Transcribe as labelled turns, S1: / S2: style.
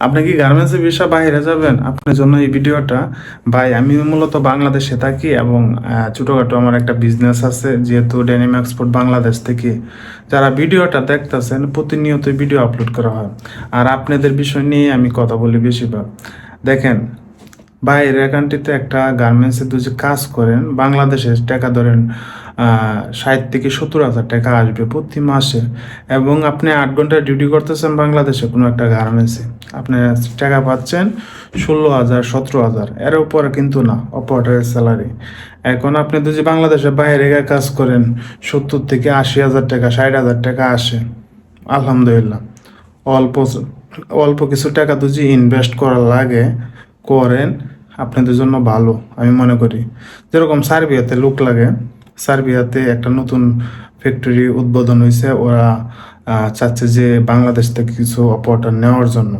S1: আপনি কি গার্মেন্টসের বিষয়ে বাইরে যাবেন? আপনার জন্য এই ভিডিওটা। ভাই, আমি মূলত বাংলাদেশে থাকি এবং ছোটখাটো আমার একটা বিজনেস আছে, যেহেতু ডেনিম এক্সপোর্ট বাংলাদেশ থেকে যারা ভিডিওটা দেখতেছেন, প্রতিনিয়ত ভিডিও আপলোড করা হয়। আর আপনাদের বিষয় নিয়ে আমি কথা বলি বেশিরভাগ। দেখেন, বাইরের কান্ট্রিতে একটা গার্মেন্টসে যদি কাজ করেন, বাংলাদেশের টাকা ধরেন 60 থেকে 70 হাজার টাকা আসবে প্রতি মাসে। এবং আপনি 8 ঘন্টা ডিউটি করতেছেন বাংলাদেশে কোনো একটা গার্মেন্টসে, আপনি টাকা পাচ্ছেন 16 হাজার 17 হাজার, এর উপরে কিন্তু না অপারেটরের স্যালারি। এখন আপনি যদি বাংলাদেশে বাইরে গিয়ে কাজ করেন, 70 থেকে 80 হাজার টাকা 60 হাজার টাকা আসে। আলহামদুলিল্লাহ। অল্প অল্প কিছু টাকা যদি ইনভেস্ট করা লাগে, করেন, আপনাদের জন্য ভালো আমি মনে করি। যেরকম সার্বিয়াতে লোক লাগে, সার্বিয়াতে একটা নতুন ফ্যাক্টরি উদ্বোধন হয়েছে, ওরা চাচ্ছে যে বাংলাদেশ থেকে কিছু অপারেটর নেওয়ার জন্য।